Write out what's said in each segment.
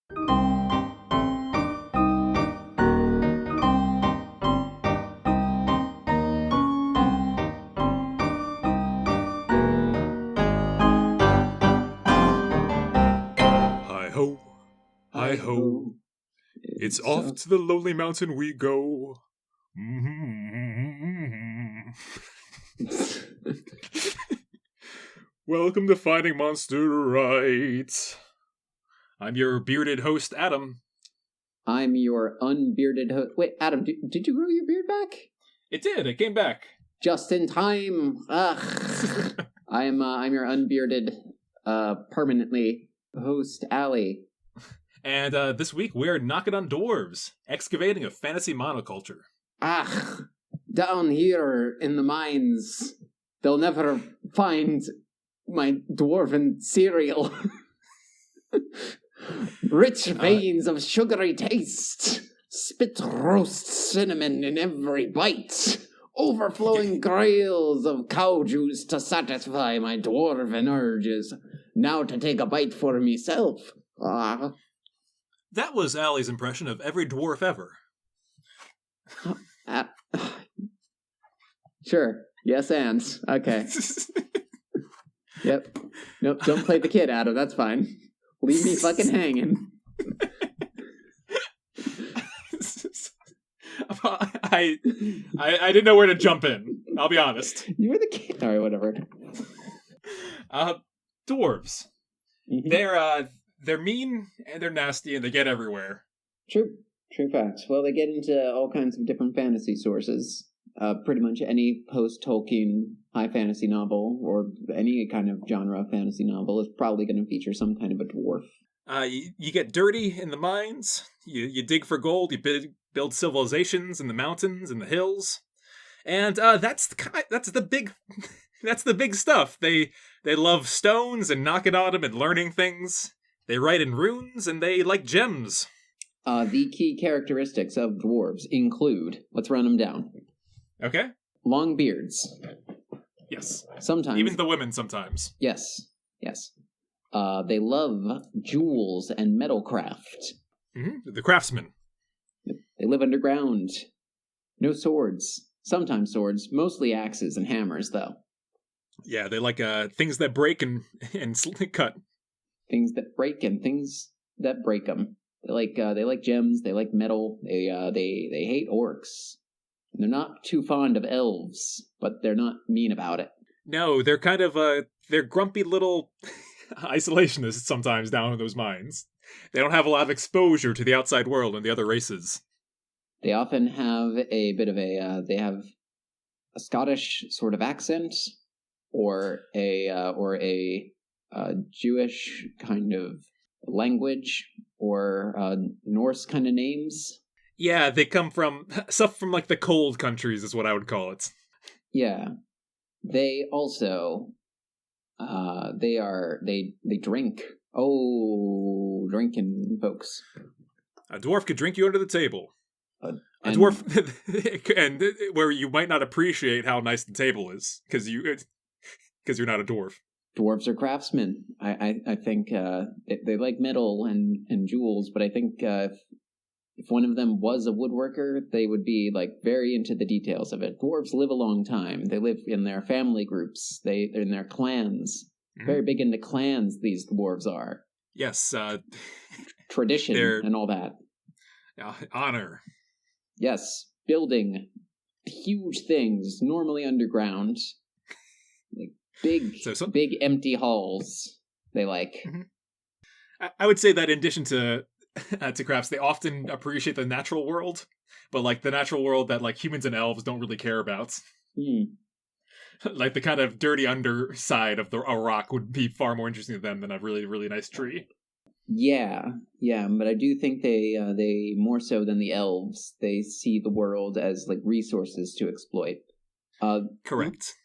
Hi ho, hi ho, it's off to the lonely mountain we go. Welcome to Finding Monster Rights. I'm your bearded host, Adam. I'm your unbearded host. Wait, Adam, did you grow your beard back? It did. It came back. Just in time. Ugh. I'm your unbearded, permanently host, Allie. And this week we're knocking on dwarves, excavating a fantasy monoculture. Down here in the mines, they'll never find my dwarven cereal. Rich veins of sugary taste, spit roast cinnamon in every bite, overflowing grails of cow juice to satisfy my dwarven urges. Now to take a bite for myself. That was Allie's impression of every dwarf ever. Sure. Yes, and. Okay. Yep. Nope, don't play the kid, Adam. That's fine. Leave me fucking hanging. I didn't know where to jump in. I'll be honest. You were the kid. All right, whatever. Dwarves. Mm-hmm. They're mean and they're nasty and they get everywhere. True facts. Well, they get into all kinds of different fantasy sources. Pretty much any post-Tolkien high fantasy novel or any kind of genre fantasy novel is probably going to feature some kind of a dwarf. You get dirty in the mines. You dig for gold. You build civilizations in the mountains and the hills, and that's the big stuff. They love stones and knocking on them and learning things. They write in runes and they like gems. The key characteristics of dwarves include, let's run them down. Okay. Long beards. Yes. Sometimes. Even the women sometimes. Yes. They love jewels and metalcraft. Mm-hmm. The craftsmen. They live underground. No swords. Sometimes swords. Mostly axes and hammers, though. Yeah, they like things that break and cut. Things that break and things that break them. They like gems. They like metal. They hate orcs. They're not too fond of elves, but they're not mean about it. No, they're kind of they're grumpy little isolationists sometimes down in those mines. They don't have a lot of exposure to the outside world and the other races. They often have a bit of they have a Scottish sort of accent, or a Jewish kind of language, or Norse kind of names. Yeah, they come from stuff from like the cold countries is what I would call it. Yeah. They also they drink. Oh, drinking folks. A dwarf could drink you under the table. A dwarf and where you might not appreciate how nice the table is because you're not a dwarf. Dwarves are craftsmen. I think they like metal and jewels, but I think if one of them was a woodworker, they would be like very into the details of it. Dwarves live a long time. They live in their family groups. They're in their clans. Mm-hmm. Very big into clans, these dwarves are. Yes. Tradition and all that. Honor. Yes. Building huge things, normally underground. Like big empty halls they like. Mm-hmm. I would say that in addition to crafts, they often appreciate the natural world, but like the natural world that like humans and elves don't really care about. Like the kind of dirty underside of a rock would be far more interesting to them than a really, really nice tree. Yeah, but I do think they more so than the elves, they see the world as like resources to exploit. Correct.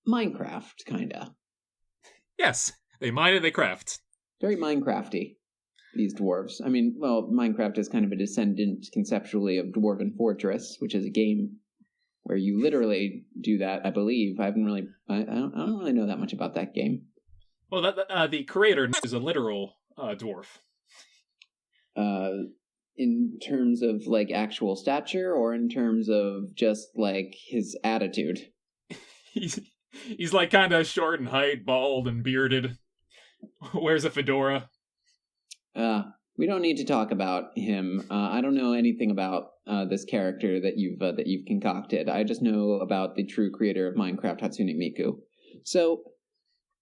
Minecraft, kinda. Yes, they mine and they craft. Very Minecrafty, these dwarves. I mean, well, Minecraft is kind of a descendant conceptually of Dwarven Fortress, which is a game where you literally do that, I believe. I don't really know that much about that game. Well, the creator is a literal dwarf. In terms of, like, actual stature, or in terms of just, like, his attitude? He's like kind of short in height, bald and bearded. Wears a fedora. We don't need to talk about him. I don't know anything about this character that you've concocted. I just know about the true creator of Minecraft, Hatsune Miku. So,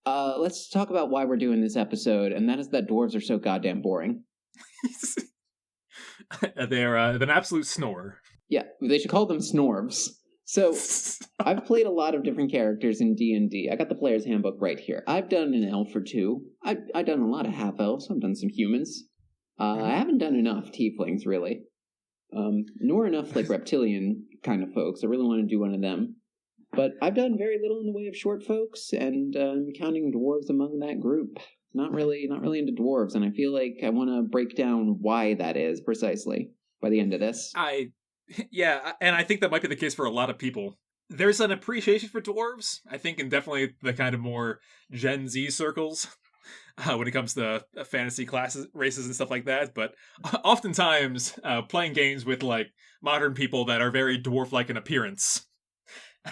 let's talk about why we're doing this episode, and that is that dwarves are so goddamn boring. They're an absolute snore. Yeah, they should call them Snorves. So, I've played a lot of different characters in D&D. I got the player's handbook right here. I've done an elf or two. I've done a lot of half-elves. I've done some humans. I haven't done enough tieflings, really. Nor enough, like, reptilian kind of folks. I really want to do one of them. But I've done very little in the way of short folks, and I'm counting dwarves among that group. Not really into dwarves, and I feel like I want to break down why that is precisely by the end of this. Yeah, and I think that might be the case for a lot of people. There's an appreciation for dwarves, I think, in definitely the kind of more Gen Z circles when it comes to fantasy classes, races, and stuff like that. But oftentimes, playing games with like modern people that are very dwarf-like in appearance,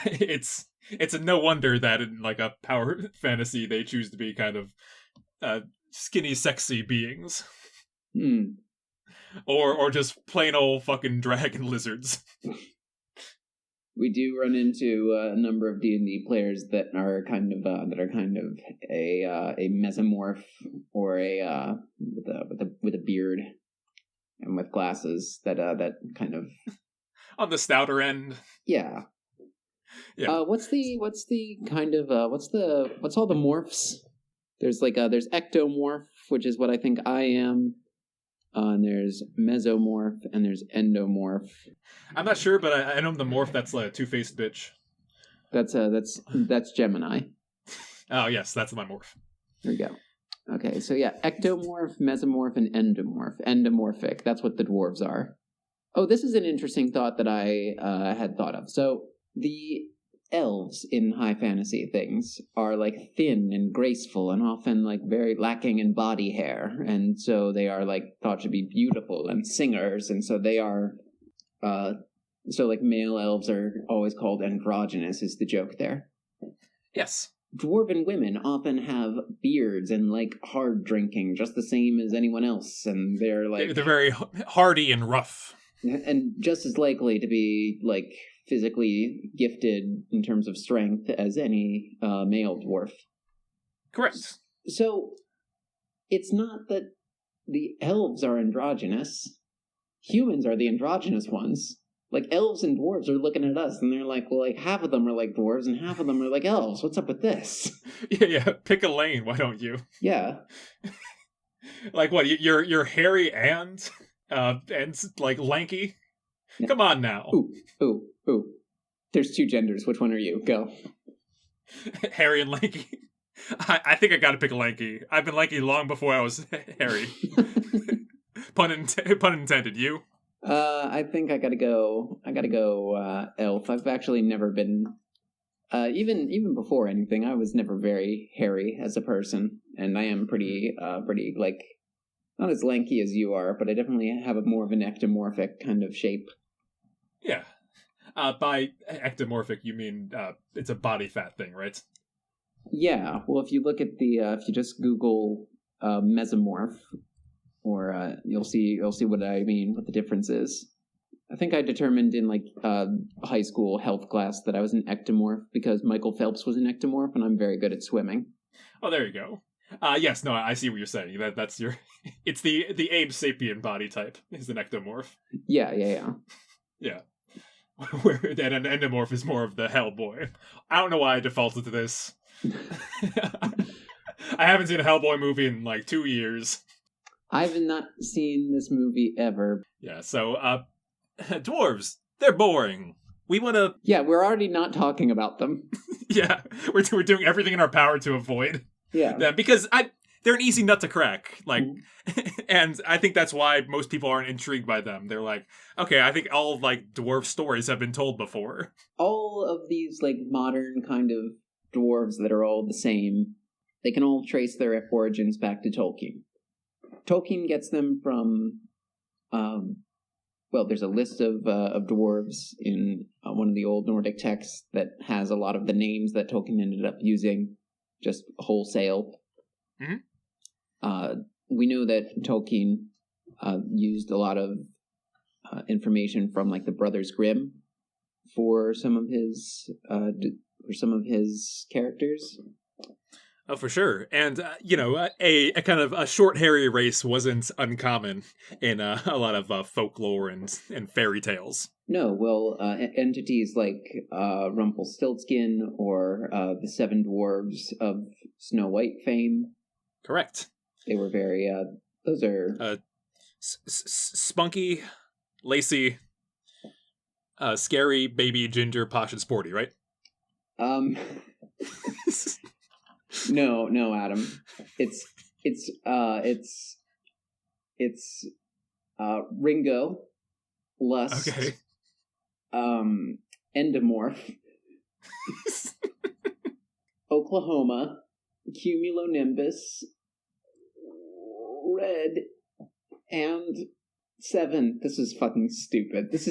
it's a no wonder that in like a power fantasy they choose to be kind of skinny, sexy beings. Or just plain old fucking dragon lizards. We do run into a number of D&D players that are kind of a mesomorph, or a with a beard and with glasses that kind of on the stouter end. Yeah. What's all the morphs? There's there's ectomorph, which is what I think I am. And there's mesomorph, and there's endomorph. I'm not sure, but I know the morph that's like a two-faced bitch. That's Gemini. Oh yes, that's my morph. There we go. Okay, so yeah, ectomorph, mesomorph, and endomorph. Endomorphic, that's what the dwarves are. Oh, this is an interesting thought that I had thought of. So the elves in high fantasy things are like thin and graceful and often like very lacking in body hair, and so they are like thought to be beautiful and singers, and so they are so like male elves are always called androgynous is the joke there. Yes. Dwarven women often have beards and like hard drinking just the same as anyone else, and they're very hardy and rough, and just as likely to be like physically gifted in terms of strength as any male dwarf. Correct. So it's not that the elves are androgynous. Humans are the androgynous ones. Like, elves and dwarves are looking at us, and they're like, well, like, half of them are like dwarves, and half of them are like elves. What's up with this? Yeah, pick a lane, why don't you? Yeah. Like, what, you're hairy and like, lanky? Yeah. Come on now. Ooh. There's two genders. Which one are you? Go. Hairy and lanky. I think I gotta pick lanky. I've been lanky long before I was hairy. Pun intended. You? I think I gotta go elf. I've actually never been, even before anything, I was never very hairy as a person, and I am pretty like, not as lanky as you are, but I definitely have more of an ectomorphic kind of shape. Yeah. By ectomorphic, you mean it's a body fat thing, right? Yeah. Well, if you look at if you just Google mesomorph, or you'll see what I mean, what the difference is. I think I determined in like high school health class that I was an ectomorph because Michael Phelps was an ectomorph, and I'm very good at swimming. Oh, there you go. Yes, no, I see what you're saying. That's your. It's the Abe Sapien body type is an ectomorph. Yeah. Yeah. Where an endomorph is more of the Hellboy. I don't know why I defaulted to this. I haven't seen a Hellboy movie in like 2 years. I've not seen this movie ever. Yeah, so dwarves, they're boring. We want to. Yeah, we're already not talking about them. Yeah, we're doing everything in our power to avoid them because they're an easy nut to crack. Like, and I think that's why most people aren't intrigued by them. They're like, okay, I think all like dwarf stories have been told before. All of these like modern kind of dwarves that are all the same, they can all trace their origins back to Tolkien. Tolkien gets them from Well, there's a list of dwarves in one of the old Nordic texts that has a lot of the names that Tolkien ended up using just wholesale. Mm-hmm. We know that Tolkien used a lot of information from like the Brothers Grimm for some of his characters. Oh, for sure. And, a kind of a short, hairy race wasn't uncommon in a lot of folklore and fairy tales. No, well, entities like Rumpelstiltskin or the Seven Dwarves of Snow White fame. Correct. They were very, those are... spunky, lacy, scary, baby, ginger, posh, and sporty, right? No, Adam. It's Ringo, Lust, okay. Endomorph, Oklahoma, Cumulonimbus, Red, and Seven. This is fucking stupid. That's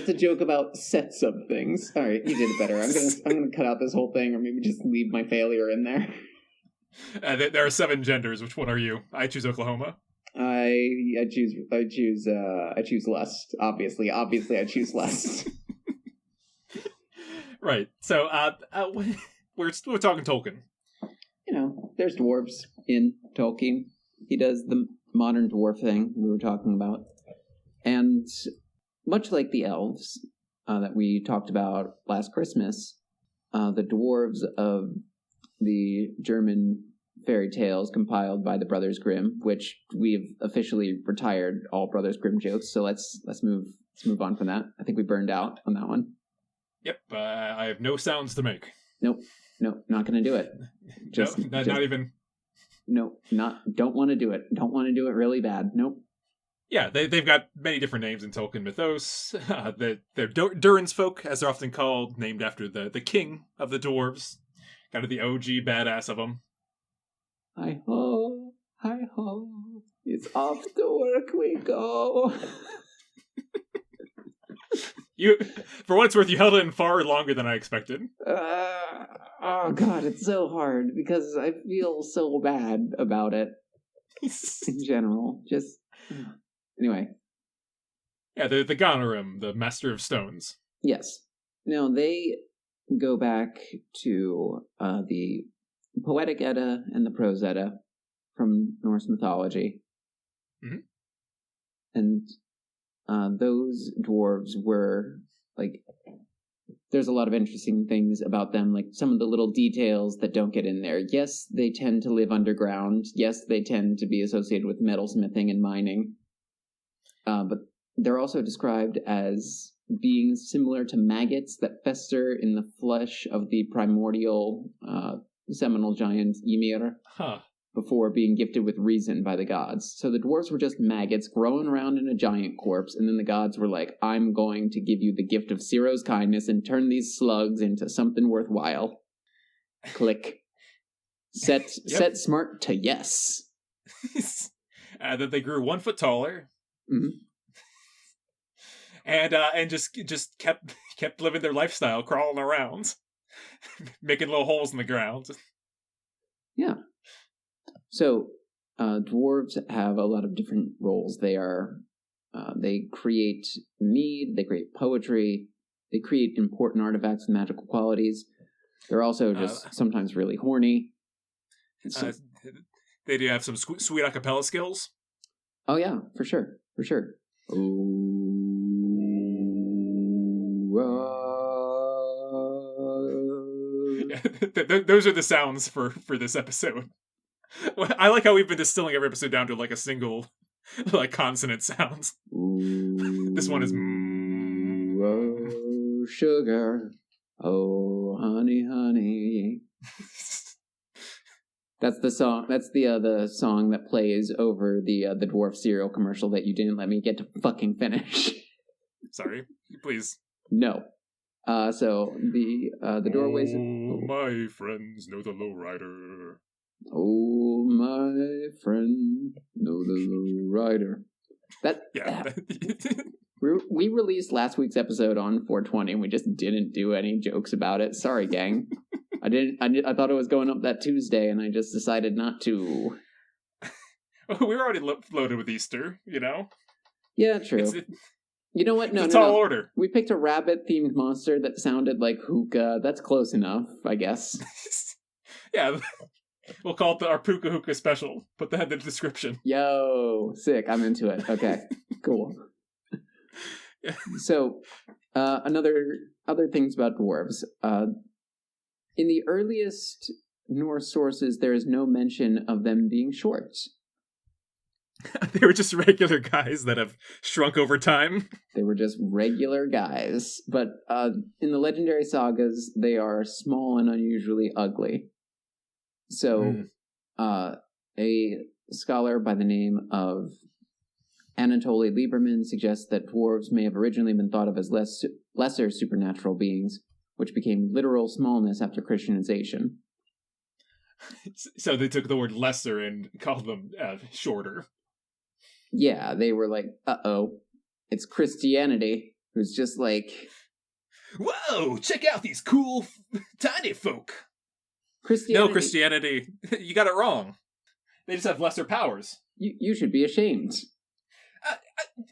a joke about sets of things. All right, you did it better. I'm gonna cut out this whole thing, or maybe just leave my failure in there. There are 7 genders. Which one are you? I choose Oklahoma. I choose Lust. Obviously, I choose Lust. Right. So, we're talking Tolkien. There's dwarves in Tolkien. He does the modern dwarf thing we were talking about, and much like the elves that we talked about last Christmas, the dwarves of the German fairy tales compiled by the Brothers Grimm, which we've officially retired all Brothers Grimm jokes. So let's move on from that. I think we burned out on that one. Yep, I have no sounds to make. Nope, not going to do it. Not even. No, don't want to do it. Don't want to do it really bad. Nope. Yeah, they've got many different names in Tolkien mythos. They're Durin's folk, as they're often called, named after the king of the dwarves. Kind of the OG badass of them. Hi-ho, it's off to work we go. For what it's worth, you held it in far longer than I expected. Oh god, it's so hard, because I feel so bad about it. In general, just... Anyway. Yeah, the Gonorim, the Master of Stones. Yes. Now, they go back to the Poetic Edda and the Prose Edda from Norse mythology. Mm-hmm. And those dwarves were, like... There's a lot of interesting things about them, like some of the little details that don't get in there. Yes, they tend to live underground. Yes, they tend to be associated with metalsmithing and mining. But they're also described as being similar to maggots that fester in the flesh of the primordial seminal giant Ymir before being gifted with reason by the gods. So the dwarves were just maggots growing around in a giant corpse, and then the gods were like, I'm going to give you the gift of Ciro's kindness and turn these slugs into something worthwhile. Click. Set smart to yes. That they grew 1 foot taller. Mm-hmm. And just kept living their lifestyle, crawling around, making little holes in the ground. Yeah. So, dwarves have a lot of different roles. They create mead, they create poetry, they create important artifacts and magical qualities. They're also just sometimes really horny. They do have some sweet a cappella skills. Oh yeah, for sure. Those are the sounds for this episode. I like how we've been distilling every episode down to like a single consonant sound. This one is oh, sugar. Oh, honey. That's the song. That's the song that plays over the dwarf cereal commercial that you didn't let me get to fucking finish. Sorry, please. No. So the doorways. Oh, my friends know the lowrider. Oh, my friend, know the Rider. That Yeah. we released last week's episode on 420, and we just didn't do any jokes about it. Sorry, gang. I thought it was going up that Tuesday, and I just decided not to. We were already loaded with Easter, you know? Yeah, true. You know what? No, it's a tall no. order. We picked a rabbit-themed monster that sounded like hookah. That's close enough, I guess. Yeah. We'll call it our Puka Hookah special. Put that in the description. Yo, sick. I'm into it. Okay, cool. Yeah. So, other things about dwarves. In the earliest Norse sources, there is no mention of them being short. They were just regular guys that have shrunk over time. They were just regular guys. But in the legendary sagas, they are small and unusually ugly. So, a scholar by the name of Anatoly Lieberman suggests that dwarves may have originally been thought of as lesser supernatural beings, which became literal smallness after Christianization. So they took the word lesser and called them shorter. Yeah, they were like, uh-oh, it's Christianity. It was just like... Whoa, check out these cool, tiny folk. Christianity. No, Christianity. You got it wrong. They just have lesser powers. You should be ashamed.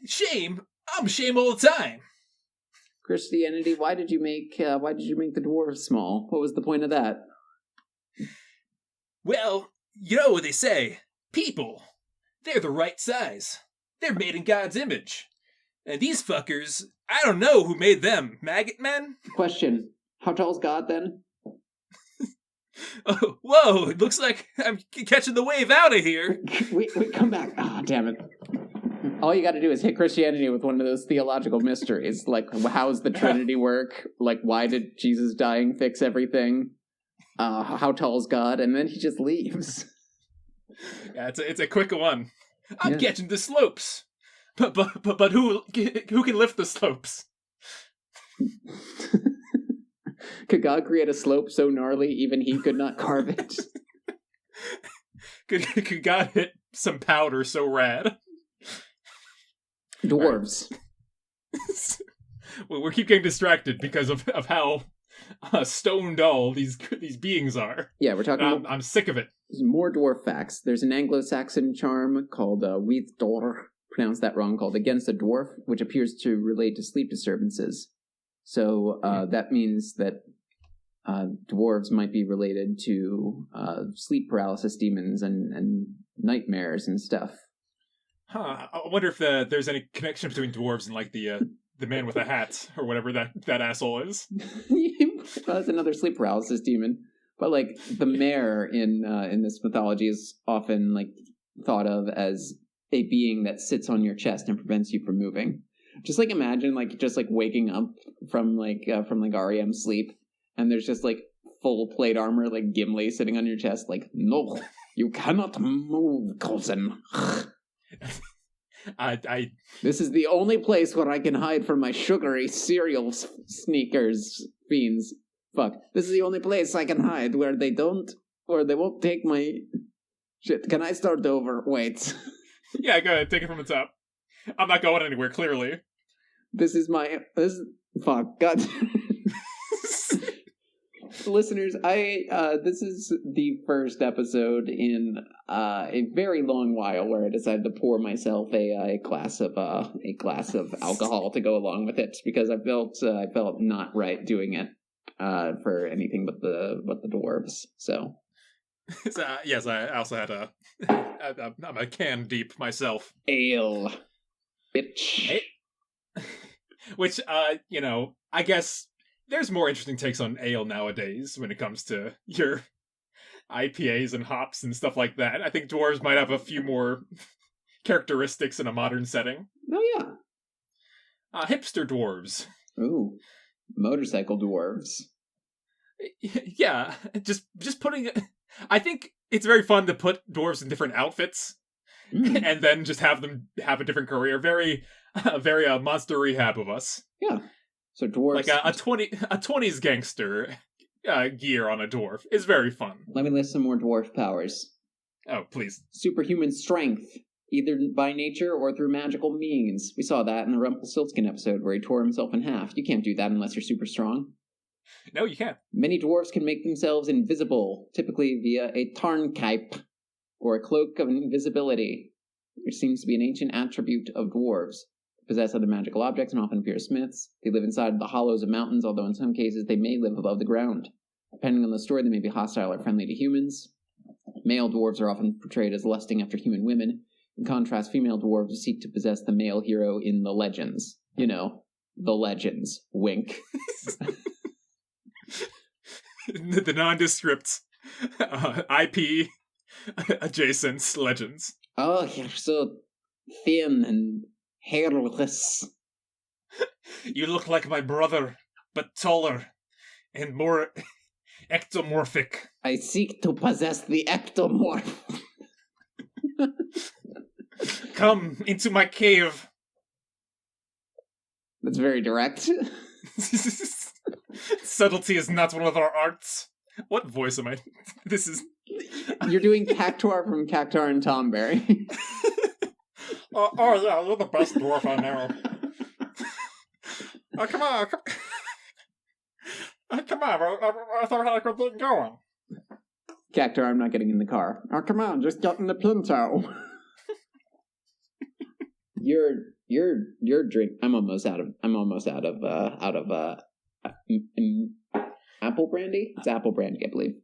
Shame? I'm ashamed all the time. Christianity, why did you make the dwarves small? What was the point of that? Well, you know what they say. People, they're the right size. They're made in God's image. And these fuckers, I don't know who made them. Maggot men? Question. How tall is God then? Oh, whoa, it looks like I'm catching the wave out of here. Wait, come back. Ah, damn it. All you gotta do is hit Christianity with one of those theological mysteries. Like, how's the Trinity work? Like, why did Jesus dying fix everything? How tall is God? And then he just leaves. Yeah, it's a quick one. I'm catching the slopes. But who can lift the slopes? Could God create a slope so gnarly even he could not carve it? Could God hit some powder so rad? Dwarves. Well, we keep getting distracted because of how stone dull these beings are. Yeah, we're talking. I'm sick of it. More dwarf facts. There's an Anglo-Saxon charm called Weithdor, pronounced that wrong, called Against a Dwarf, which appears to relate to sleep disturbances. So that means that dwarves might be related to sleep paralysis demons and nightmares and stuff. Huh. I wonder if there's any connection between dwarves and like the man with a hat or whatever that asshole is. Well, that's another sleep paralysis demon. But like the mare in this mythology is often like thought of as a being that sits on your chest and prevents you from moving. Just like imagine like just like waking up from REM sleep and there's just like full plate armor like Gimli sitting on your chest like, no, you cannot move, cousin. This is the only place where I can hide from my sugary cereal sneakers fiends. Fuck. This is the only place I can hide where they won't take my shit. Can I start over? Wait. Yeah, go ahead. Take it from the top. I'm not going anywhere, clearly. Fuck. God. Listeners, this is the first episode in a very long while where I decided to pour myself a glass of alcohol to go along with it because I felt not right doing it for anything but the dwarves. So yes, I also had I'm a can deep myself. Ale, bitch. Which I guess. There's more interesting takes on ale nowadays when it comes to your IPAs and hops and stuff like that. I think dwarves might have a few more characteristics in a modern setting. Oh, yeah. Hipster dwarves. Ooh. Motorcycle dwarves. Yeah, just putting... I think it's very fun to put dwarves in different outfits and then just have them have a different career. Very Monster Rehab of us. Yeah. So dwarves, like a 20s gangster gear on a dwarf is very fun. Let me list some more dwarf powers. Oh, please. Superhuman strength, either by nature or through magical means. We saw that in the Rumpelstiltskin episode where he tore himself in half. You can't do that unless you're super strong. No, you can't. Many dwarves can make themselves invisible, typically via a tarnkaip, or a cloak of invisibility, which seems to be an ancient attribute of dwarves. They possess other magical objects and often appear as smiths. They live inside the hollows of mountains, although in some cases they may live above the ground. Depending on the story, they may be hostile or friendly to humans. Male dwarves are often portrayed as lusting after human women. In contrast, female dwarves seek to possess the male hero in the legends. You know, the legends. Wink. The nondescript IP adjacent legends. Oh, you're so thin and hairless. You look like my brother, but taller and more ectomorphic. I seek to possess the ectomorph. Come into my cave. That's very direct. Subtlety is not one of our arts. What voice am I? This is... You're doing Cactuar from Cactuar and Tomberry. Oh yeah, you're the best dwarf I know. Oh, come on. Come on, I thought I could get going. Cactuar, I'm not getting in the car. Oh, come on, just get in the Pinto. Your drink. I'm almost out of apple brandy. It's apple brandy, I believe.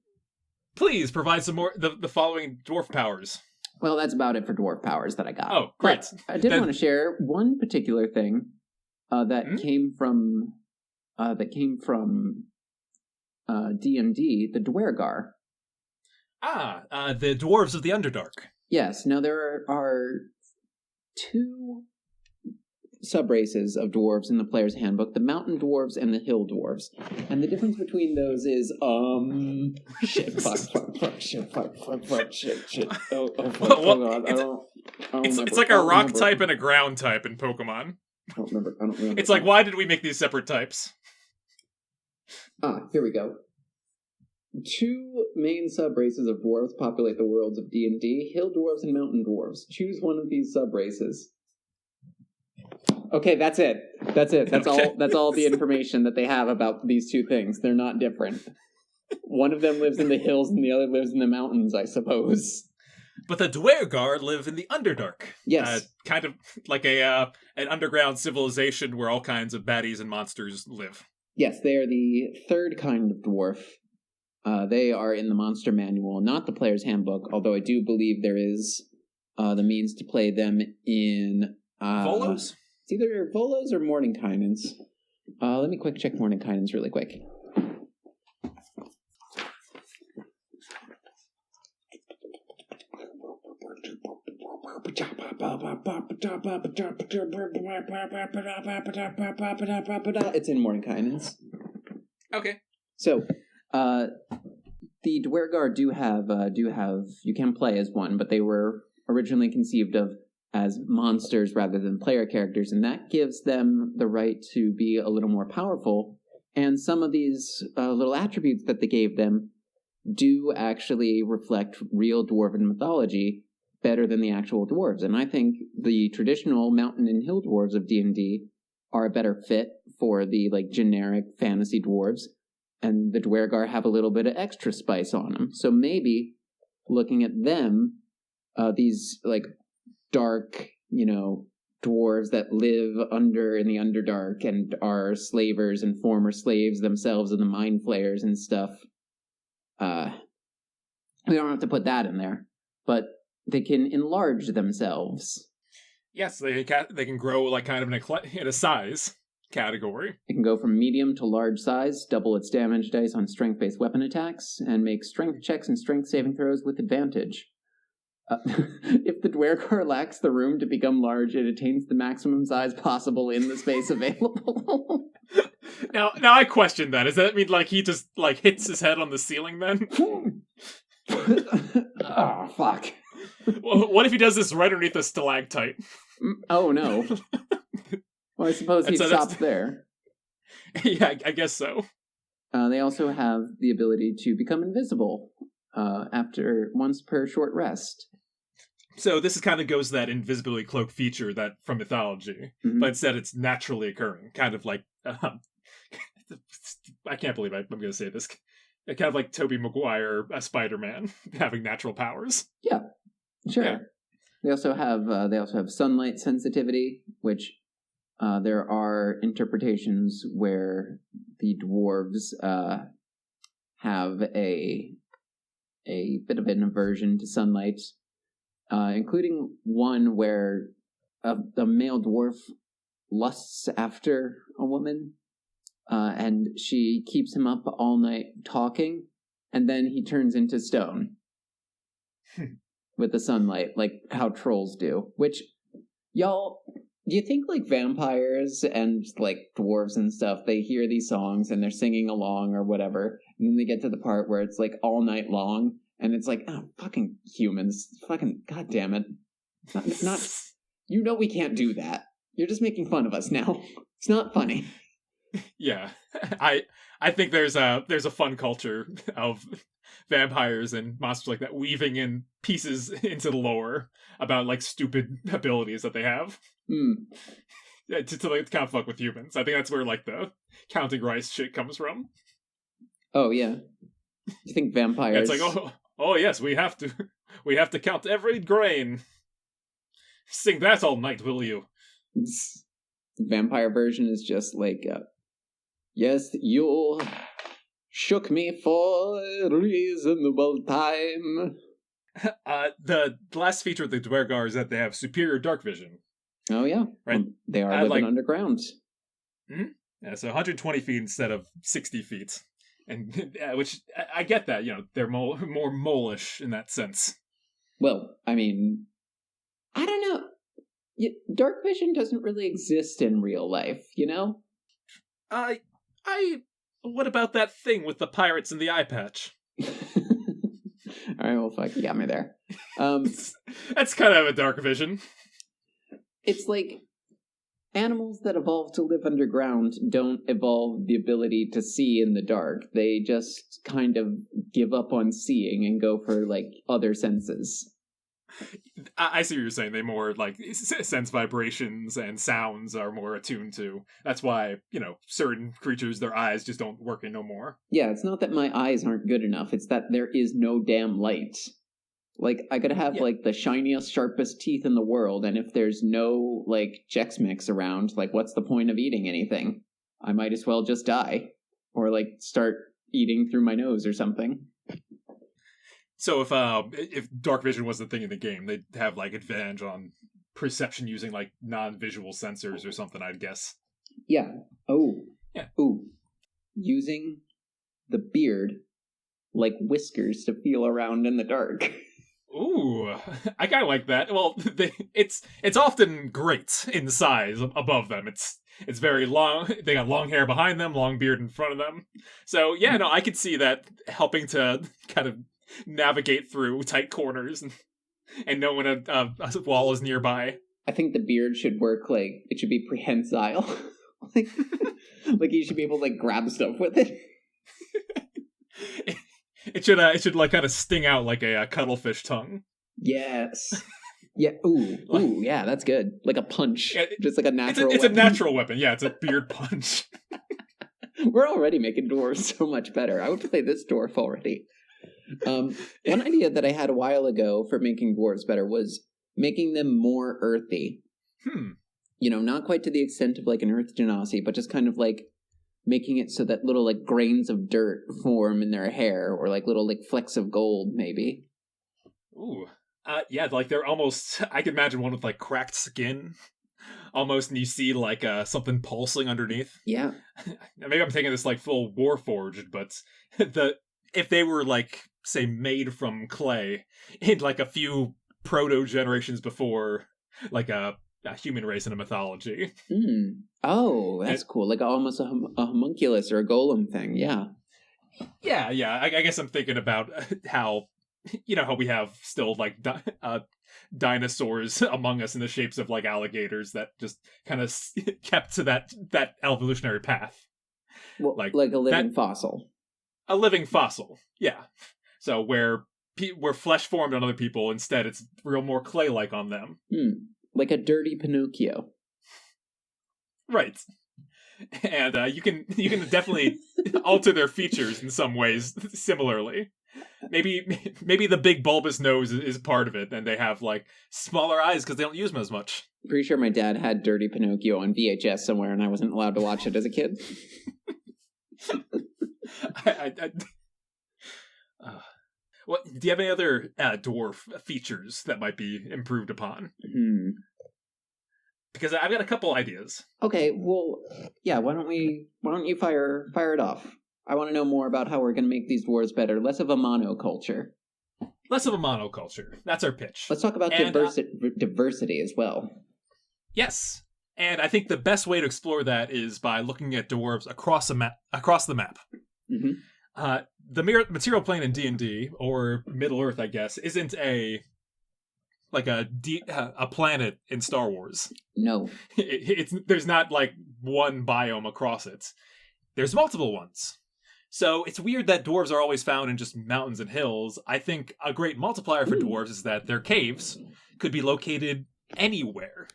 Please provide some more the following dwarf powers. Well, that's about it for dwarf powers that I got. Oh, great! But I did want to share one particular thing that came from D&D, the Dwergar. The dwarves of the Underdark. Yes. Now there are two sub-races of dwarves in the player's handbook, the mountain dwarves and the hill dwarves. And the difference between those is, shit, shit. Oh, fuck, It's like a rock type and a ground type in Pokemon. I don't remember. It's like, why did we make these separate types? Here we go. Two main sub-races of dwarves populate the worlds of D&D, hill dwarves and mountain dwarves. Choose one of these sub-races. Okay, that's it. That's okay. That's all the information that they have about these two things. They're not different. One of them lives in the hills and the other lives in the mountains, I suppose. But the Dwergar live in the Underdark. Yes. Kind of like an underground civilization where all kinds of baddies and monsters live. Yes, they are the third kind of dwarf. They are in the Monster Manual, not the Player's Handbook, although I do believe there is the means to play them in... Volos? It's either Volos or Mordenkainen's. Let me quick check Mordenkainen's really quick. It's in Mordenkainen's. Okay. So, the Dwergar do have, you can play as one, but they were originally conceived of as monsters rather than player characters, and that gives them the right to be a little more powerful. And some of these little attributes that they gave them do actually reflect real dwarven mythology better than the actual dwarves. And I think the traditional mountain and hill dwarves of D&D are a better fit for the generic fantasy dwarves, and the Dwergar have a little bit of extra spice on them. So maybe looking at them, these dark, dwarves that live in the Underdark and are slavers and former slaves themselves and the mind flayers and stuff. We don't have to put that in there, but they can enlarge themselves. Yes, they can grow kind of in a size category. It can go from medium to large size, double its damage dice on strength-based weapon attacks, and make strength checks and strength saving throws with advantage. If the Dwergar lacks the room to become large, it attains the maximum size possible in the space available. Now I question that. Does that mean he just hits his head on the ceiling then? Oh, fuck. Well, what if he does this right underneath a stalactite? Oh, no. Well, I suppose he stops there. Yeah, I guess so. They also have the ability to become invisible after once per short rest. So this kind of goes to that invisibility cloak feature that from mythology, but instead it's naturally occurring, kind of like I can't believe I'm going to say this, kind of like Tobey Maguire, a Spider-Man, having natural powers. Yeah, sure. Yeah. They also have sunlight sensitivity, which there are interpretations where the dwarves have a bit of an aversion to sunlight, including one where a male dwarf lusts after a woman, and she keeps him up all night talking, and then he turns into stone with the sunlight, like how trolls do. Which, y'all, do you think like vampires and like dwarves and stuff, they hear these songs and they're singing along or whatever, and then they get to the part where it's like all night long, and it's like, oh, fucking humans, fucking goddamn it, it's not. You know we can't do that. You're just making fun of us now. It's not funny. Yeah, I think there's a fun culture of vampires and monsters like that weaving in pieces into the lore about like stupid abilities that they have. Yeah, to like kind of fuck with humans. I think that's where like the counting rice shit comes from. Oh yeah, you think vampires? Yeah, it's like oh yes, we have to count every grain. Sing that all night, will you? The vampire version is just like, yes, you shook me for a reasonable time. The last feature of the Dwergar is that they have superior dark vision. Oh yeah, right. Well, they are living underground. Mm-hmm. Yeah, so 120 feet instead of 60 feet, and which I get that, you know, they're more mole-ish in that sense. Well, I mean, I don't know. Dark vision doesn't really exist in real life, you know? What about that thing with the pirates and the eye patch? Alright, well, fuck, you got me there. That's kind of a dark vision. It's like, animals that evolve to live underground don't evolve the ability to see in the dark. They just kind of give up on seeing and go for, like, other senses. I see what you're saying. They more like sense vibrations and sounds are more attuned to. That's why, you know, certain creatures, their eyes just don't work no more. Yeah, it's not that my eyes aren't good enough. It's that there is no damn light. Like, I could have, like, the shiniest, sharpest teeth in the world, and if there's no, like, Chex Mix around, like, what's the point of eating anything? I might as well just die. Or, like, start eating through my nose or something. So if dark vision was the thing in the game, they'd have like advantage on perception using like non-visual sensors or something, I'd guess. Yeah. Oh. Yeah. Ooh. Using the beard like whiskers to feel around in the dark. Ooh, I kind of like that. Well, it's often great in size above them. It's very long. They got long hair behind them, long beard in front of them. So yeah, no, I could see that helping to kind of navigate through tight corners and know when a wall is nearby. I think the beard should work like it should be prehensile. like you should be able to like grab stuff with it. It should like kind of sting out like a cuttlefish tongue. Yes. Yeah. Ooh. Yeah, that's good. Like a punch. Yeah, just like a natural. It's a natural weapon. Yeah, it's a beard punch. We're already making dwarves so much better. I would play this dwarf already. One idea that I had a while ago for making dwarves better was making them more earthy. You know, not quite to the extent of like an earth genasi, but just kind of like making it so that little like grains of dirt form in their hair, or like little like flecks of gold, maybe. Ooh, yeah, like they're almost. I can imagine one with like cracked skin, almost, and you see like something pulsing underneath. Yeah. Maybe I'm taking this like full Warforged, but if they were like, say, made from clay in like a few proto generations before like a human race in a mythology. Oh, that's cool. Like almost a homunculus or a golem thing. Yeah. Yeah. I guess I'm thinking about how, you know, how we have still like dinosaurs among us in the shapes of like alligators that just kind of kept to that evolutionary path. Well, like a living fossil. A living fossil, yeah. So where were flesh formed on other people. Instead, it's real more clay-like on them. Like a dirty Pinocchio. Right. And you can definitely alter their features in some ways similarly. Maybe the big bulbous nose is part of it, and they have like smaller eyes because they don't use them as much. Pretty sure my dad had Dirty Pinocchio on VHS somewhere, and I wasn't allowed to watch it as a kid. What do you have any other dwarf features that might be improved upon? Because I've got a couple ideas. Okay, well, yeah. Why don't you fire it off? I want to know more about how we're going to make these dwarves better. Less of a monoculture. Less of a monoculture. That's our pitch. Let's talk about diversity as well. Yes, and I think the best way to explore that is by looking at dwarves across the map. Mm-hmm. The material plane in D&D, or Middle Earth, I guess, isn't a planet in Star Wars. No, there's not like one biome across it. There's multiple ones. So it's weird that dwarves are always found in just mountains and hills. I think a great multiplier for dwarves is that their caves could be located anywhere.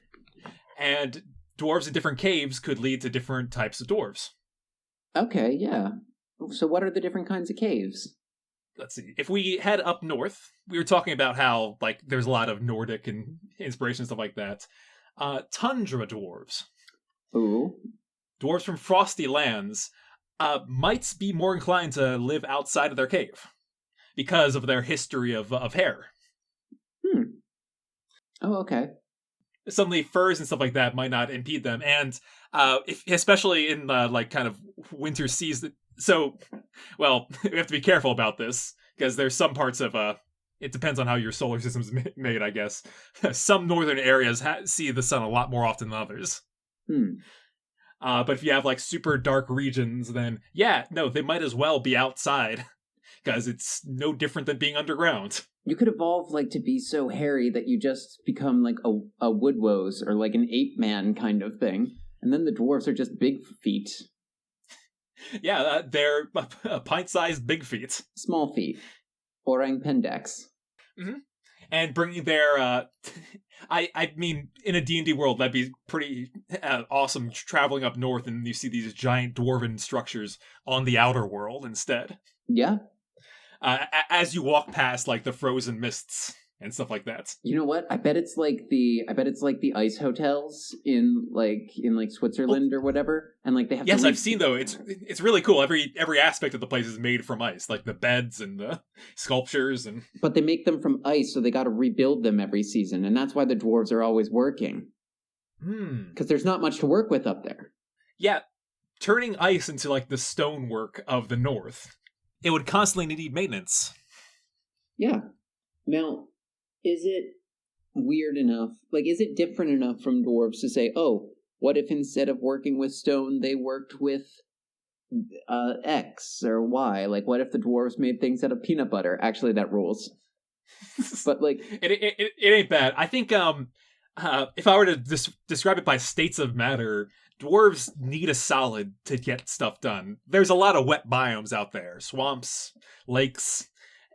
And dwarves in different caves could lead to different types of dwarves. Okay, yeah. So what are the different kinds of caves? Let's see. If we head up north, we were talking about how like there's a lot of Nordic and inspiration and stuff like that. Tundra dwarves. Ooh. Dwarves from frosty lands might be more inclined to live outside of their cave because of their history of hair. Oh, okay. Suddenly, furs and stuff like that might not impede them, and especially in like kind of winter season. So, well, we have to be careful about this because there's some parts of it depends on how your solar system's made, I guess. Some northern areas see the sun a lot more often than others. But if you have like super dark regions, then they might as well be outside because it's no different than being underground. You could evolve like to be so hairy that you just become like a woodwose or like an ape man kind of thing, and then the dwarves are just big feet. Yeah, they're pint-sized big feet. Small feet. Orang pendeks. Mm-hmm. And bringing their, I mean, in a D&D world, that'd be pretty awesome traveling up north and you see these giant dwarven structures on the outer world instead. Yeah. As you walk past, like, the frozen mists and stuff like that. You know what? I bet it's like the ice hotels in Switzerland or whatever, and like they have. Yes, I've seen though. It's really cool. Every aspect of the place is made from ice, like the beds and the sculptures and. But they make them from ice, so they got to rebuild them every season, and that's why the dwarves are always working. Because there's not much to work with up there. Yeah, turning ice into like the stonework of the north, it would constantly need maintenance. Yeah. Now, is it weird enough, like, is it different enough from dwarves to say, oh, what if instead of working with stone, they worked with X or Y? Like, what if the dwarves made things out of peanut butter? Actually, that rules. But, like... It ain't bad. I think, if I were to describe it by states of matter, dwarves need a solid to get stuff done. There's a lot of wet biomes out there. Swamps, lakes...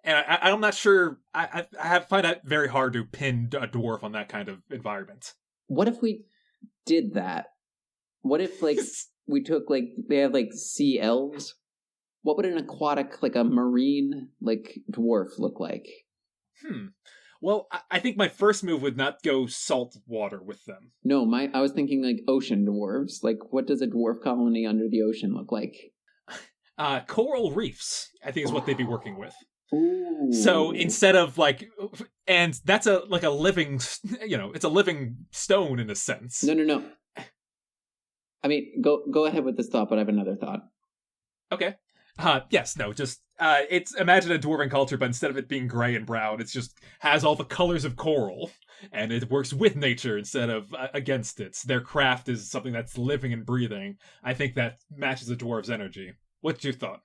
And I'm not sure. I find it very hard to pin a dwarf on that kind of environment. What if we did that? What if, like, we took, like, they have, like, sea elves? What would an aquatic, like, a marine, like, dwarf look like? Well, I think my first move would not go salt water with them. No, I was thinking, like, ocean dwarves. Like, what does a dwarf colony under the ocean look like? Coral reefs, I think, is what they'd be working with. Ooh. So instead of like, and that's a living, it's a living stone in a sense. No. I mean, go ahead with this thought, but I have another thought. Okay. It's imagine a dwarven culture, but instead of it being gray and brown, it's just has all the colors of coral, and it works with nature instead of against it. Their craft is something that's living and breathing. I think that matches the dwarves' energy. What's your thought?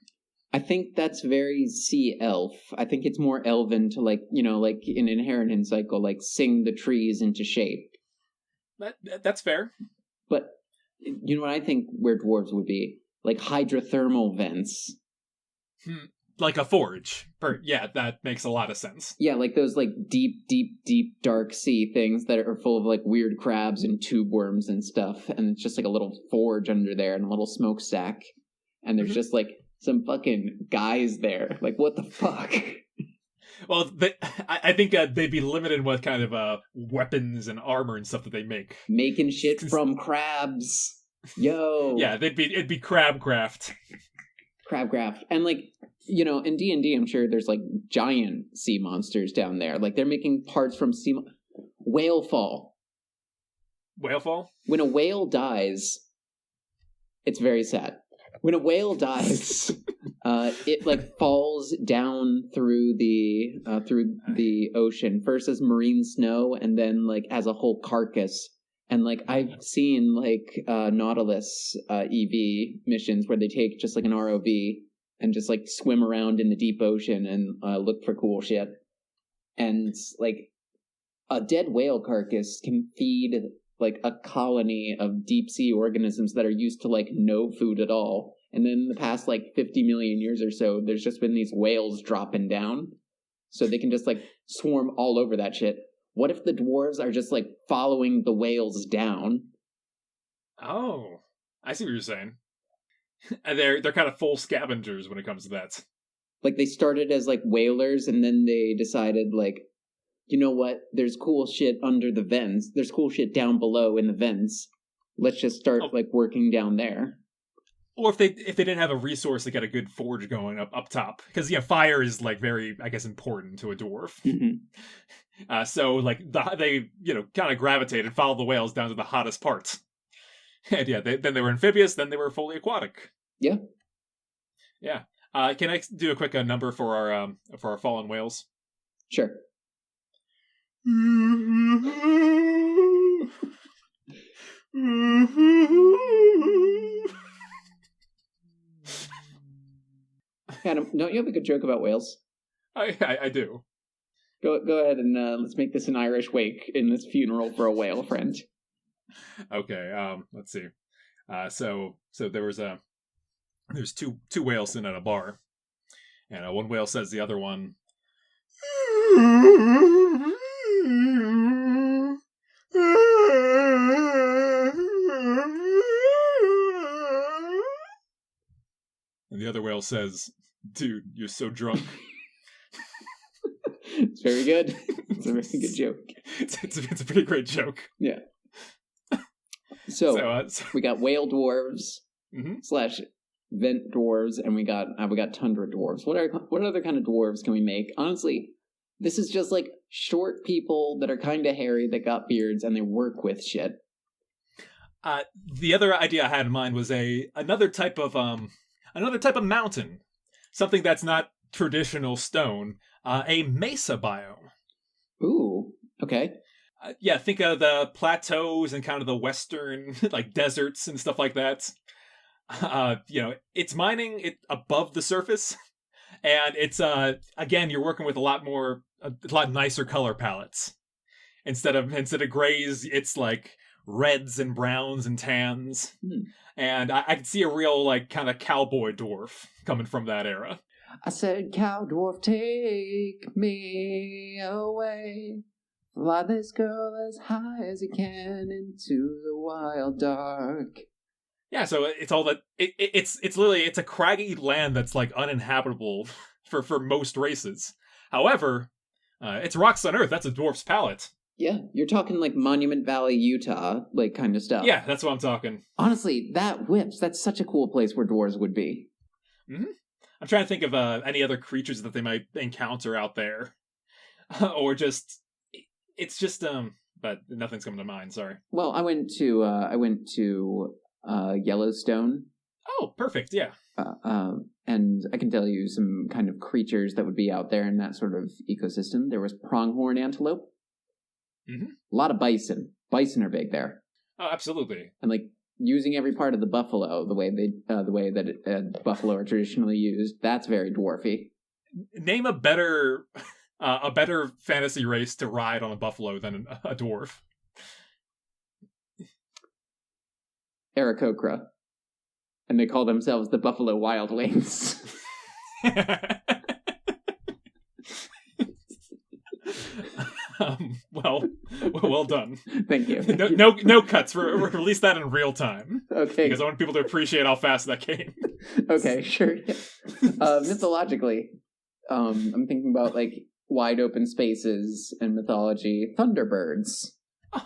I think that's very sea elf. I think it's more elven to, like, like in Inheritance Cycle, like sing the trees into shape. That's fair. But you know what I think where dwarves would be? Like hydrothermal vents. like a forge. Yeah, that makes a lot of sense. Yeah, like those like deep dark sea things that are full of like weird crabs and tube worms and stuff, and it's just like a little forge under there and a little smokestack, and there's just like some fucking guys there. Like, what the fuck? Well, I think they'd be limited with kind of weapons and armor and stuff that they make. Making shit from crabs. Yo. Yeah, it'd be crabcraft. Crabcraft. And like, you know, in D&D, I'm sure there's like giant sea monsters down there. Like they're making parts from whale fall. Whale fall? When a whale dies, it's very sad. When a whale dies, it like falls down through the ocean, first as marine snow, and then like as a whole carcass. And like I've seen like Nautilus EV missions where they take just like an ROV and just like swim around in the deep ocean and look for cool shit. And like a dead whale carcass can feed like a colony of deep sea organisms that are used to like no food at all. And then in the past like 50 million years or so, there's just been these whales dropping down. So they can just like swarm all over that shit. What if the dwarves are just like following the whales down? Oh, I see what you're saying. They're kind of full scavengers when it comes to that. Like they started as like whalers and then they decided like, you know what? There's cool shit under the vents. There's cool shit down below in the vents. Let's just start like working down there. Or if they didn't have a resource to get a good forge going up top, because fire is like very, I guess, important to a dwarf. Mm-hmm. So like they kind of gravitated, followed the whales down to the hottest parts. And then they were amphibious, then they were fully aquatic. Yeah. Yeah. Can I do a quick number for our fallen whales? Sure. Adam, don't you have a good joke about whales? I do. Go ahead and let's make this an Irish wake in this funeral for a whale friend. Okay. Let's see. So there's two whales sitting at a bar, and one whale says to the other one, and the other whale says, "Dude, you're so drunk." It's very good. It's a very good joke. It's a pretty great joke. Yeah. So we got whale dwarves / vent dwarves, and we got tundra dwarves. What other kind of dwarves can we make? Honestly, this is just like short people that are kind of hairy that got beards and they work with shit. The other idea I had in mind was another type of mountain, something that's not traditional stone, a mesa biome. Ooh, okay. Think of the plateaus and kind of the western like deserts and stuff like that. It's mining it above the surface, and it's again you're working with a lot nicer color palettes. Instead of grays, it's like reds and browns and tans. And I could see a real like kind of cowboy dwarf coming from that era. I said, "Cow dwarf, take me away. Fly this girl as high as you can into the wild dark." Yeah, so it's all that. It's literally it's a craggy land that's like uninhabitable for most races. However, it's rocks on Earth. That's a dwarf's palate. Yeah, you're talking like Monument Valley, Utah, like kind of stuff. Yeah, that's what I'm talking. Honestly, that whips. That's such a cool place where dwarves would be. Mm-hmm. I'm trying to think of any other creatures that they might encounter out there, or just it's just but nothing's coming to mind. Sorry. Well, I went to Yellowstone. Oh, perfect. Yeah. And I can tell you some kind of creatures that would be out there in that sort of ecosystem. There was pronghorn antelope. Mm-hmm. A lot of bison. Bison are big there. Oh, absolutely. And like using every part of the buffalo the way that buffalo are traditionally used. That's very dwarfy. Name a better fantasy race to ride on a buffalo than a dwarf. Aarakocra. And they call themselves the Buffalo Wild Wings. Well done. Thank you. No cuts. Release that in real time. Okay. Because I want people to appreciate how fast that came. Okay, sure. Mythologically, I'm thinking about like wide open spaces and mythology. Thunderbirds.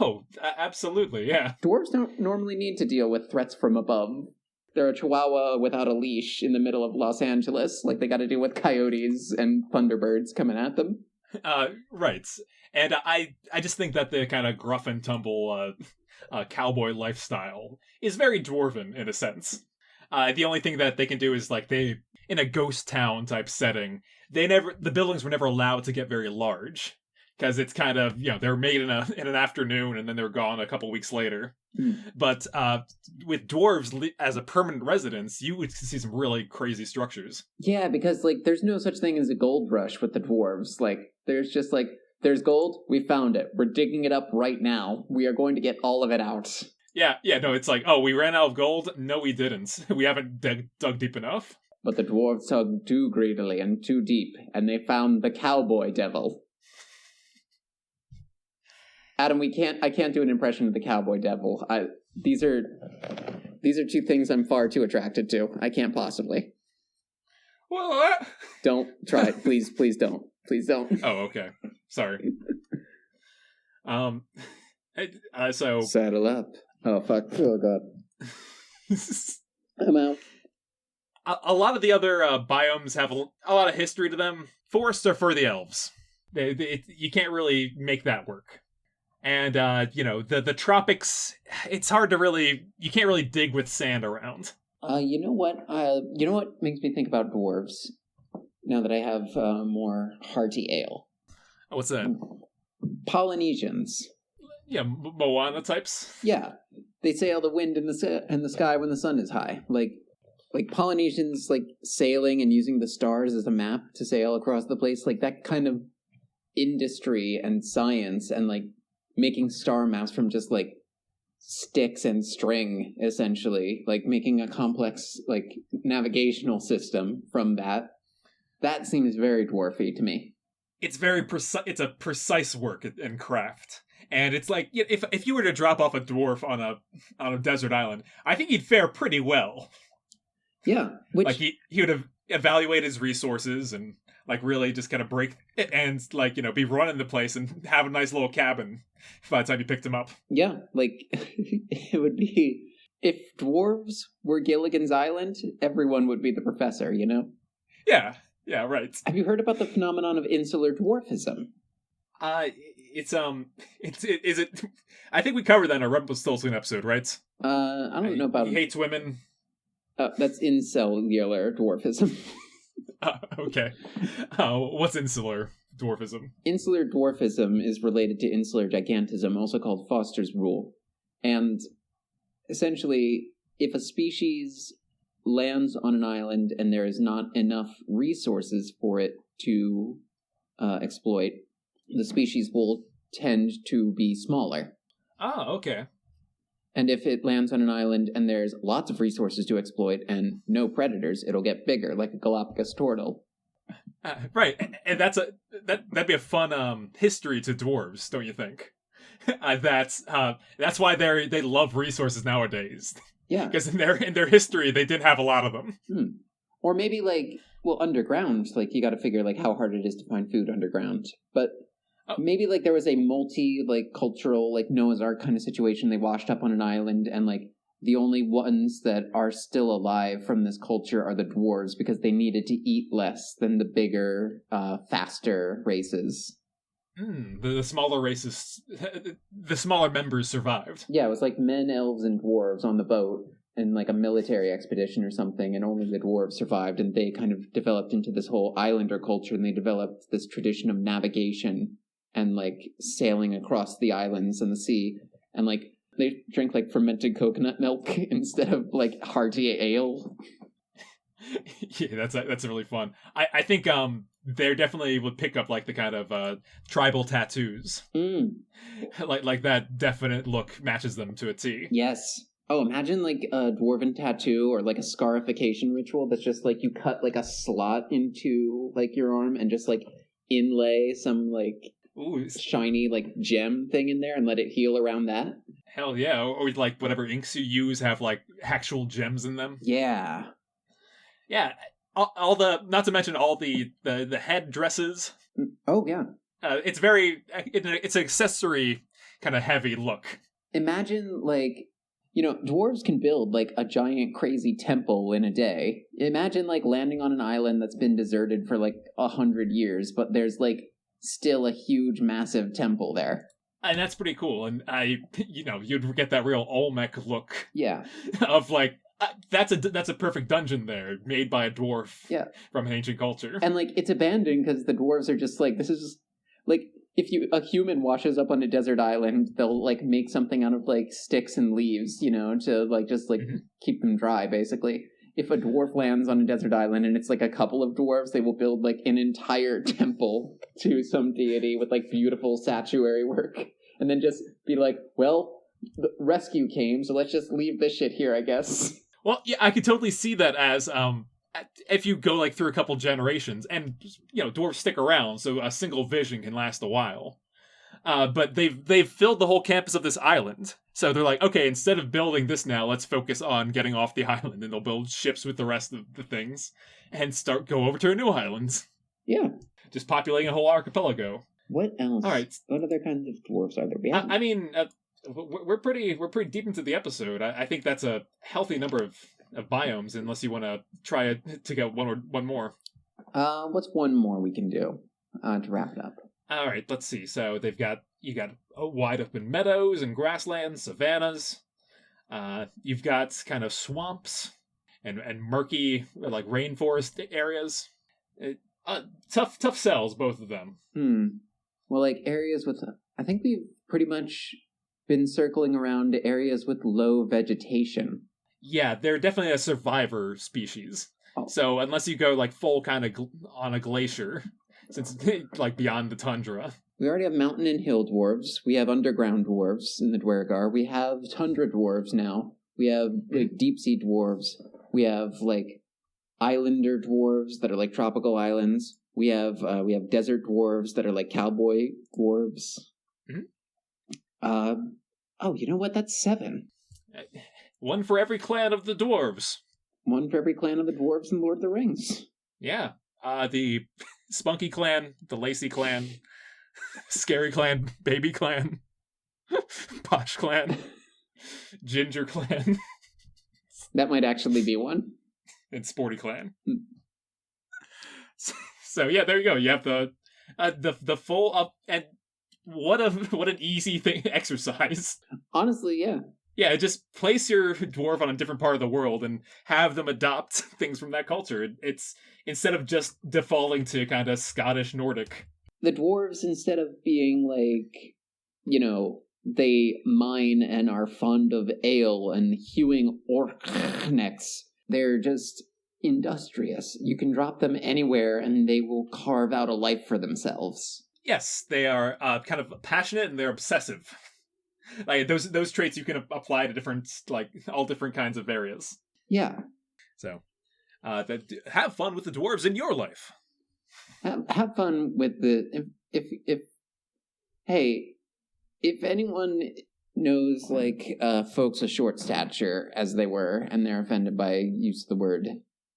Oh, absolutely, yeah. Dwarves don't normally need to deal with threats from above. They're a chihuahua without a leash in the middle of Los Angeles, like they got to deal with coyotes and thunderbirds coming at them. Right. And I just think that the kind of gruff and tumble cowboy lifestyle is very dwarven in a sense. The only thing that they can do is like they in a ghost town type setting, the buildings were never allowed to get very large because it's kind of, they're made in an afternoon and then they're gone a couple weeks later. But with dwarves as a permanent residence, you would see some really crazy structures. Yeah, because like there's no such thing as a gold rush with the dwarves. Like there's just like there's gold, we found it. We're digging it up right now. We are going to get all of it out. Yeah, no, it's like, oh, we ran out of gold? No, we didn't. We haven't dug deep enough. But the dwarves dug too greedily and too deep, and they found the cowboy devil. Adam, I can't do an impression of the cowboy devil. These are two things I'm far too attracted to. I can't possibly. Well, don't try it. Please don't. Please don't. Oh, okay. Sorry. So saddle up. Oh fuck. Oh god. I'm out. A lot of the other biomes have a lot of history to them. Forests are for the elves. You can't really make that work. And, the tropics, it's hard to you can't really dig with sand around. You know what makes me think about dwarves? Now that I have more hearty ale. Oh, what's that? Polynesians. Yeah, Moana types? Yeah. They sail the wind in the sky when the sun is high. Like Polynesians, like, sailing and using the stars as a map to sail across the place. Like, that kind of industry and science and, like, making star maps from just, like, sticks and string, essentially. Like, making a complex, like, navigational system from that. That seems very dwarfy to me. It's very precise. It's a precise work and craft. And it's like, if you were to drop off a dwarf on a desert island, I think he'd fare pretty well. Yeah. Like, he would have evaluated his resources and, like, really just kind of break it and, like, be running the place and have a nice little cabin by the time you picked him up. Yeah, like, it would be... If dwarves were Gilligan's Island, everyone would be the professor, Yeah, right. Have you heard about the phenomenon of insular dwarfism? Is it... I think we covered that in a Rumpelstiltskin episode, right? I don't know about... He hates women. That's insular dwarfism. Okay. What's insular dwarfism? Insular dwarfism is related to insular gigantism, also called Foster's rule. And essentially, if a species lands on an island and there is not enough resources for it to exploit, the species will tend to be smaller. Oh, okay. And if it lands on an island and there's lots of resources to exploit and no predators, it'll get bigger, like a Galapagos turtle. Right, and that'd be a fun history to dwarves, don't you think? That's why they love resources nowadays. Yeah, because in their history they did have a lot of them. Or maybe underground, like you got to figure like how hard it is to find food underground, but. Maybe, like, there was a cultural, like, Noah's Ark kind of situation. They washed up on an island, and, like, the only ones that are still alive from this culture are the dwarves, because they needed to eat less than the bigger, faster races. The smaller races, the smaller members survived. Yeah, it was like men, elves, and dwarves on the boat in, like, a military expedition or something, and only the dwarves survived, and they kind of developed into this whole islander culture, and they developed this tradition of navigation and, like, sailing across the islands and the sea. And, like, they drink, like, fermented coconut milk instead of, like, hearty ale. Yeah, that's really fun. I think they definitely would pick up, like, the kind of tribal tattoos. Like that definite look matches them to a T. Yes. Oh, imagine like a dwarven tattoo or like a scarification ritual that's just like you cut like a slot into like your arm and just like inlay some like Ooh, shiny like gem thing in there and let it heal around that. hell yeah. Or like whatever inks you use have like actual gems in them. Yeah. Yeah. All the, not to mention all the head dresses. Oh yeah. It's very, it's an accessory kind of heavy look. Imagine like dwarves can build like a giant crazy temple in a day. Imagine like landing on an island that's been deserted for like 100 years, but there's like still a huge massive temple there. And that's pretty cool. And you'd get that real Olmec look. Yeah. Of like, that's a perfect dungeon there, made by a dwarf. Yeah. From an ancient culture. And like it's abandoned because the dwarves are just like, this is just like, if a human washes up on a desert island, they'll like make something out of like sticks and leaves, to like just like keep them dry, basically. If a dwarf lands on a desert island and it's like a couple of dwarves, they will build like an entire temple to some deity with like beautiful statuary work, and then just be like, well, the rescue came, so let's just leave this shit here, I guess. Well, yeah, I could totally see that as if you go like through a couple generations, and dwarves stick around, so a single vision can last a while. But they've filled the whole campus of this island, so they're like, okay, instead of building this now, let's focus on getting off the island, and they'll build ships with the rest of the things, and go over to a new island. Yeah, just populating a whole archipelago. What else? All right, what other kinds of dwarves are there? I mean, we're pretty deep into the episode. I think that's a healthy number of biomes, unless you want to try to get one more. What's one more we can do to wrap it up? All right, let's see. So you got wide open meadows and grasslands, savannas. You've got kind of swamps and murky like rainforest areas. Tough sells, both of them. Well, like areas with, I think we've pretty much been circling around areas with low vegetation. Yeah, they're definitely a survivor species. Oh. So unless you go like full kind of on a glacier, since like beyond the tundra. We already have mountain and hill dwarves. We have underground dwarves in the Dwergar. We have tundra dwarves now. We have like deep sea dwarves. We have like islander dwarves that are like tropical islands. We have desert dwarves that are like cowboy dwarves. Oh, you know what? That's 7. One for every clan of the dwarves. One for every clan of the dwarves in Lord of the Rings. Yeah. The Spunky clan, the Lacey clan, Scary clan, Baby clan, Posh clan, Ginger clan. That might actually be one. And Sporty clan. So yeah, there you go. You have the full up, and what an easy exercise. Honestly, yeah. Yeah, just place your dwarf on a different part of the world and have them adopt things from that culture. It's instead of just defaulting to kind of Scottish Nordic. The dwarves, instead of being like, they mine and are fond of ale and hewing orc necks, they're just industrious. You can drop them anywhere and they will carve out a life for themselves. Yes, they are kind of passionate and they're obsessive. Like those traits you can apply to different, like all different kinds of areas. Yeah. So, have fun with the dwarves in your life. Have fun with the if anyone knows like folks of short stature as they were and they're offended by use of the word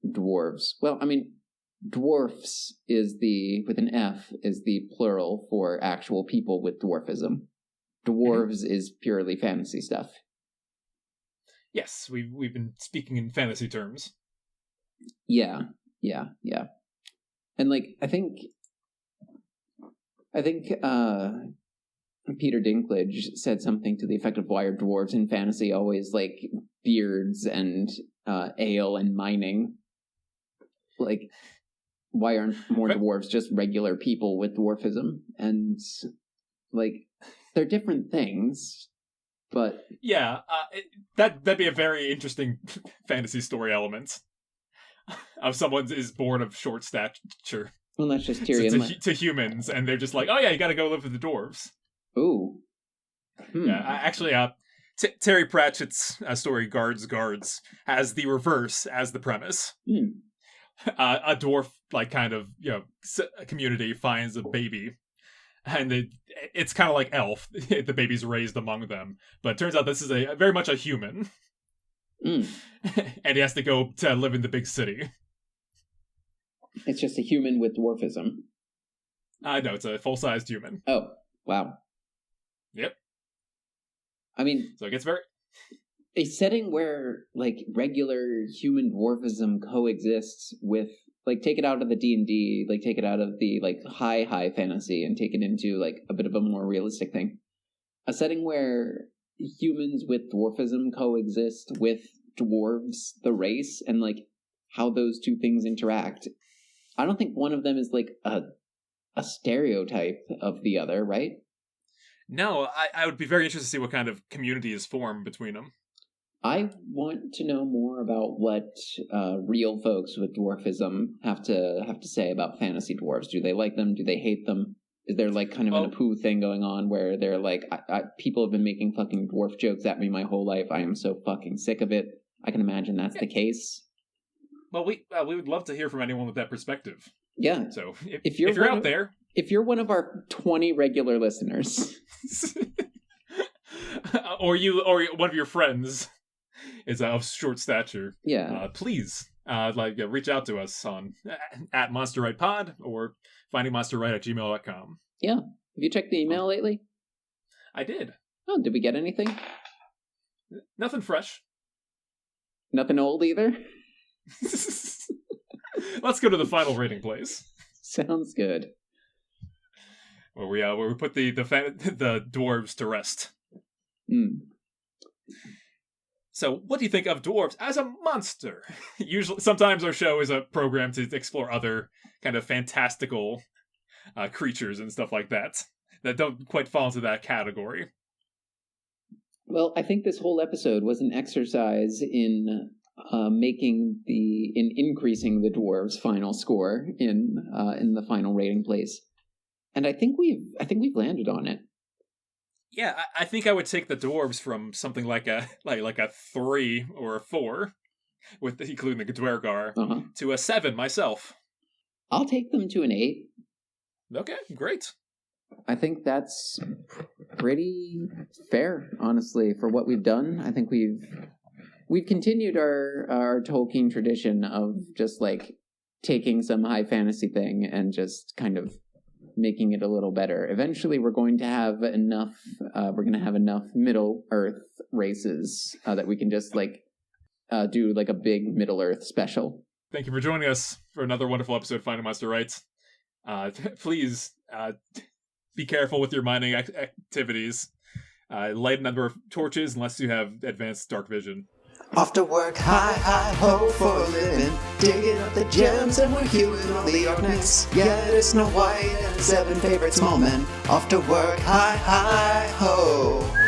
dwarves. Well, I mean, dwarfs is with an F is the plural for actual people with dwarfism. Dwarves is purely fantasy stuff. Yes, we've been speaking in fantasy terms. Yeah. And like I think Peter Dinklage said something to the effect of why are dwarves in fantasy always like beards and ale and mining? Like why aren't more dwarves just regular people with dwarfism? And like they're different things, but yeah, that'd be a very interesting fantasy story element of someone is born of short stature. Well, that's just Tyrion to humans, and they're just like, oh yeah, you got to go live with the dwarves. Ooh, Yeah, actually, Terry Pratchett's story, Guards, has the reverse as the premise. A dwarf, like, kind of, community finds a baby, and it's kind of like Elf. The baby's raised among them, but it turns out this is very much a human. And he has to go to live in the big city. It's just a human with dwarfism. No, it's a full-sized human. Oh, wow. Yep. I mean... So it gets very... A setting where, like, regular human dwarfism coexists with... Like, take it out of the D&D, like, take it out of the, like, high fantasy and take it into, like, a bit of a more realistic thing. A setting where humans with dwarfism coexist with dwarves, the race, and, like, how those two things interact. I don't think one of them is, like, a stereotype of the other, right? No, I would be very interested to see what kind of community is formed between them. I want to know more about what real folks with dwarfism have to say about fantasy dwarves. Do they like them? Do they hate them? Is there, like, kind of an Apu thing going on where they're like, people have been making fucking dwarf jokes at me my whole life. I am so fucking sick of it. I can imagine that's the case. Well, we would love to hear from anyone with that perspective. Yeah. So if you're out there, if you're one of our 20 regular listeners, or one of your friends is of short stature, please reach out to us on at MonsterRightPod or findingmonsterright@gmail.com. Yeah. Have you checked the email lately? I did. Oh, did we get anything? Nothing fresh. Nothing old either? Let's go to the final rating place. Sounds good. Where we put the dwarves to rest. So, what do you think of dwarves as a monster? Sometimes our show is a program to explore other kind of fantastical creatures and stuff like that don't quite fall into that category. Well, I think this whole episode was an exercise in increasing the dwarves' final score in the final rating place, and I think we've landed on it. Yeah, I think I would take the dwarves from something like a 3 or a 4, with including the Dwergar, to a 7 myself. I'll take them to an 8. Okay, great. I think that's pretty fair, honestly, for what we've done. I think we've continued our Tolkien tradition of just, like, taking some high fantasy thing and just kind of making it a little better. Eventually, we're going to have enough Middle Earth races that we can just, like, do, like, a big Middle Earth special. Thank you for joining us for another wonderful episode of Finding Monster Rights. Please be careful with your mining activities. Light a number of torches unless you have advanced dark vision. Off to work, hi ho for a living, digging up the gems and we're hewing all the Arknights. Yeah, it's Snow White and 7 favorite small men. Off to work, hi ho.